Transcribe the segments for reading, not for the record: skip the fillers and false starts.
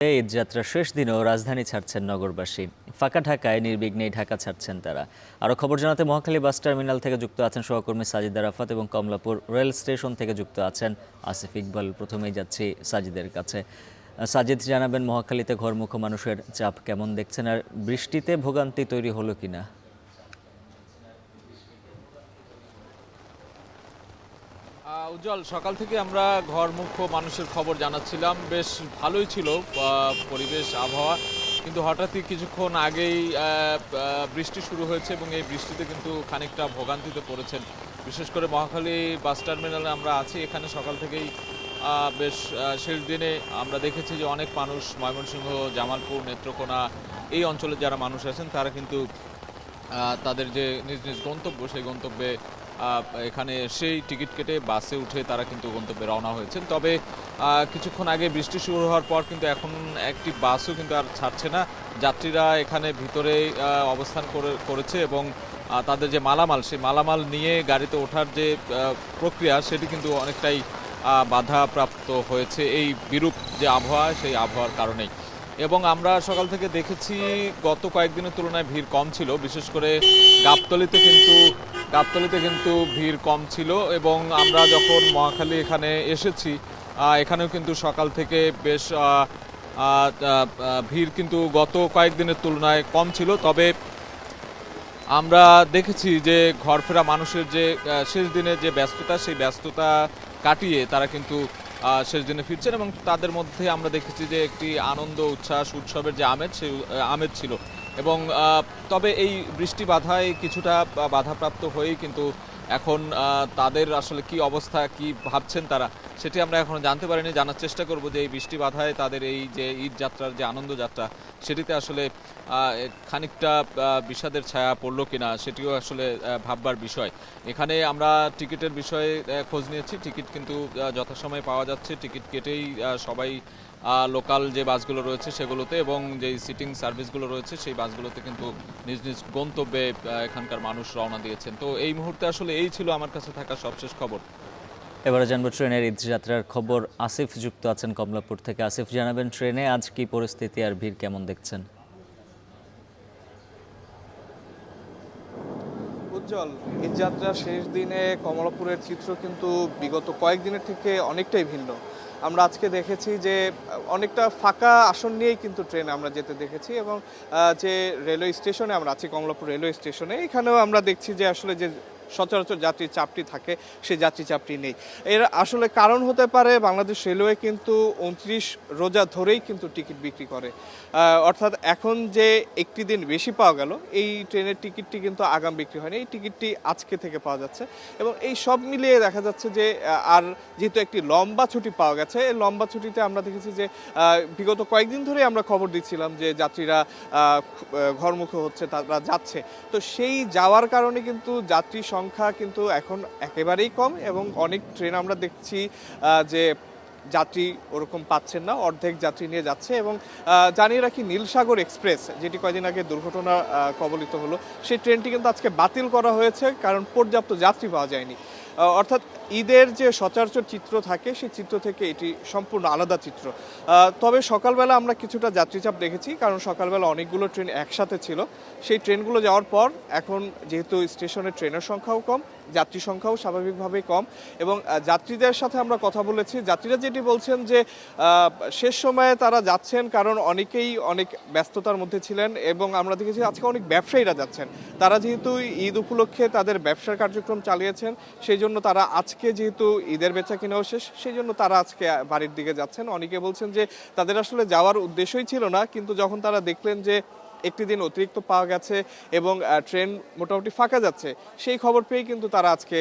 ঈদযাত্রার শেষ দিনেও রাজধানী ছাড়ছেন নগরবাসী। ফাঁকা ঢাকায় নির্বিঘ্নেই ঢাকা ছাড়ছেন তারা। আরও খবর জানাতে মহাখালী বাস টার্মিনাল থেকে যুক্ত আছেন সহকর্মী সাজিদ আরাফাত এবং কমলাপুর রেল স্টেশন থেকে যুক্ত আছেন আসিফ ইকবাল। প্রথমেই যাচ্ছি সাজিদের কাছে। সাজিদ, জানাবেন মহাখালীতে ঘরমুখো মানুষের চাপ কেমন দেখছেন, আর বৃষ্টিতে ভোগান্তি তৈরি হলো কিনা? উজ্জ্বল, সকাল থেকে আমরা ঘরমুখো মানুষের খবর জানাচ্ছিলাম। বেশ ভালোই ছিল পরিবেশ, আবহাওয়া, কিন্তু হঠাৎই কিছুক্ষণ আগেই বৃষ্টি শুরু হয়েছে এবং এই বৃষ্টিতে কিন্তু খানিকটা ভোগান্তিতে পড়েছেন। বিশেষ করে মহাখালী বাস টার্মিনালে আমরা আছি, এখানে সকাল থেকেই বেশ শেষ দিনে আমরা দেখেছি যে অনেক মানুষ ময়মনসিংহ, জামালপুর, নেত্রকোনা এই অঞ্চলে যারা মানুষ আছেন তারা কিন্তু তাদের যে নিজ নিজ গন্তব্য, সেই গন্তব্যে এখানে এসেই টিকিট কেটে বাসে উঠে তারা কিন্তু গন্তব্যে রওনা হয়েছেন। তবে কিছুক্ষণ আগে বৃষ্টি শুরু হওয়ার পর কিন্তু এখন একটি বাসও কিন্তু আর ছাড়ছে না। যাত্রীরা এখানে ভিতরে অবস্থান করেছে এবং তাদের যে মালামাল, সেই মালামাল নিয়ে গাড়িতে ওঠার যে প্রক্রিয়া, সেটি কিন্তু অনেকটাই বাধাপ্রাপ্ত হয়েছে এই বিরূপ যে আবহাওয়া, সেই আবহাওয়ার কারণেই। এবং আমরা সকাল থেকে দেখেছি গত কয়েকদিনের তুলনায় ভিড় কম ছিল। বিশেষ করে গাবতলীতে কিন্তু ভিড় কম ছিল এবং আমরা যখন মহাখালী এখানে এসেছি, এখানেও কিন্তু সকাল থেকে বেশ ভিড় কিন্তু গত কয়েকদিনের তুলনায় কম ছিল। তবে আমরা দেখেছি যে ঘরফেরা মানুষের যে শেষ দিনের যে ব্যস্ততা, সেই ব্যস্ততা কাটিয়ে তারা কিন্তু শেষ দিনে ফিরছেন এবং তাদের মধ্যে আমরা দেখেছি যে একটি আনন্দ, উচ্ছ্বাস, উৎসবের যে আমেজ, সেই আমেজ ছিল। এবং তবে এই বৃষ্টি বাধায় কিছুটা বাধাপ্রাপ্ত হয়েই কিন্তু এখন তাদের আসলে কি অবস্থা, কি ভাবছেন তারা, সেটি আমরা এখনো জানতে পারিনি। জানার চেষ্টা করব যে এই বৃষ্টি বাধায় তাদের এই যে ঈদ যাত্রার যে আনন্দ যাত্রা, সেটিতে আসলে খানিকটা বিষাদের ছায়া পড়লো কিনা, সেটিও আসলে ভাববার বিষয়। এখানে আমরা টিকিটের বিষয়ে খোঁজ নিয়েছি। টিকিট কিন্তু যথাসময়ে পাওয়া যাচ্ছে। টিকিট কেটেই সবাই লোকাল যে বাসগুলো রয়েছে সেগুলোতে এবং যেই সিটিং সার্ভিসগুলো রয়েছে সেই বাসগুলোতে কিন্তু নিজ নিজ গন্তব্যে এখানকার মানুষ রওনা দিয়েছেন। তো এই মুহূর্তে আসলে এই ছিল আমার কাছে থাকা সবশেষ খবর। এবারে জানবো ট্রেনের ঈদযাত্রার খবর। আসিফ যুক্ত আছেন কমলাপুর থেকে। আসিফ, জানাবেন ট্রেনে আজ কি পরিস্থিতি আর ভিড় কেমন দেখছেন? উজ্জ্বল, ঈদযাত্রার শেষ দিনে কমলাপুরের চিত্র কিন্তু বিগত কয়েকদিনের থেকে অনেকটাই ভিন্ন। আমরা আজকে দেখেছি যে অনেকটা ফাঁকা আসন নিয়েই কিন্তু ট্রেনে আমরা যেতে দেখেছি এবং যে রেলওয়ে স্টেশনে আমরা আছি, কমলাপুর রেলওয়ে স্টেশনে, এখানেও আমরা দেখছি যে আসলে যে সচরাচর যাত্রীর চাপটি থাকে সেই যাত্রী চাপটি নেই। এর আসলে কারণ হতে পারে বাংলাদেশ রেলওয়ে কিন্তু 29 রোজা ধরেই কিন্তু টিকিট বিক্রি করে, অর্থাৎ এখন যে একটি দিন বেশি পাওয়া গেল, এই ট্রেনের টিকিটটি কিন্তু আগাম বিক্রি হয়নি, এই টিকিটটি আজকে থেকে পাওয়া যাচ্ছে। এবং এই সব মিলিয়ে দেখা যাচ্ছে যে আর যেহেতু একটি লম্বা ছুটি পাওয়া গেছে, এই লম্বা ছুটিতে আমরা দেখেছি যে বিগত কয়েকদিন ধরেই আমরা খবর দিচ্ছিলাম যে যাত্রীরা ঘরমুখী হচ্ছে, তারা যাচ্ছে। তো সেই যাওয়ার কারণে কিন্তু যাত্রী সংখ্যা কিন্তু এখন একেবারেই কম এবং অনেক ট্রেন আমরা দেখছি যে যাত্রী ওরকম পাচ্ছেন না, অর্ধেক যাত্রী নিয়ে যাচ্ছে। এবং জানিয়ে রাখি, নীলসাগর এক্সপ্রেস, যেটি কয়েকদিন আগে দুর্ঘটনা কবলিত হলো, সেই ট্রেনটি কিন্তু আজকে বাতিল করা হয়েছে, কারণ পর্যাপ্ত যাত্রী পাওয়া যায়নি। অর্থাৎ ঈদের যে সচরাচর চিত্র থাকে, সেই চিত্র থেকে এটি সম্পূর্ণ আলাদা চিত্র। তবে সকালবেলা আমরা কিছুটা যাত্রীচাপ দেখেছি, কারণ সকালবেলা অনেকগুলো ট্রেন একসাথে ছিল। সেই ট্রেনগুলো যাওয়ার পর এখন যেহেতু স্টেশনে ট্রেনের সংখ্যাও কম, যাত্রী সংখ্যাও স্বাভাবিকভাবেই কম। এবং যাত্রীদের সাথে আমরা কথা বলেছি, যাত্রীরা যেটি বলছেন যে শেষ সময়ে তারা যাচ্ছেন কারণ অনেকেই অনেক ব্যস্ততার মধ্যে ছিলেন এবং আমরা দেখেছি আজকে অনেক ব্যবসায়ীরা যাচ্ছেন। তারা যেহেতু ঈদ উপলক্ষে তাদের ব্যবসার কার্যক্রম চালিয়েছেন, সেই জন্য তারা আজকে যেহেতু ঈদের বেচা কিনাও শেষ, সেই জন্য তারা আজকে বাড়ির দিকে যাচ্ছেন। অনেকে বলছেন যে তাদের আসলে যাওয়ার উদ্দেশ্যই ছিল না, কিন্তু যখন তারা দেখলেন যে একটি দিন অতিরিক্ত পাওয়া গেছে এবং ট্রেন মোটামুটি ফাঁকা যাচ্ছে, সেই খবর পেয়ে কিন্তু তারা আজকে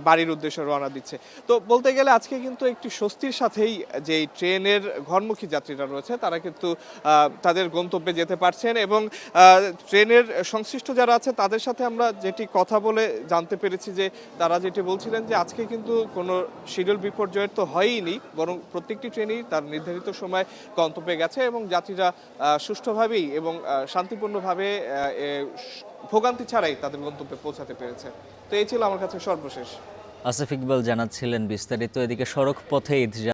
বাড়ির উদ্দেশ্যে রওনা দিচ্ছে। তো বলতে গেলে আজকে কিন্তু একটি স্বস্তির সাথেই যে ট্রেনের ঘরমুখী যাত্রীরা রয়েছে, তারা কিন্তু তাদের গন্তব্যে যেতে পারছেন। এবং ট্রেনের সংশ্লিষ্ট যারা আছে তাদের সাথে আমরা যেটি কথা বলে জানতে পেরেছি যে তারা যেটি বলছিলেন যে আজকে কিন্তু কোনো শিডিউল বিপর্যয়ের তো হয়ইনি, বরং প্রত্যেকটি ট্রেনই তার নির্ধারিত সময় গন্তব্যে গেছে এবং যাত্রীরা সুষ্ঠুভাবেই এবং শান্তিপূর্ণভাবে ভোগান্তি ছাড়াই তাদের গন্তব্যে পৌঁছাতে পেরেছে। তো এই ছিল আমার কাছে সর্বশেষ। আসিফ ইকবাল জানাচ্ছিলেন বিস্তারিত। এদিকে সড়ক পথে ঈদ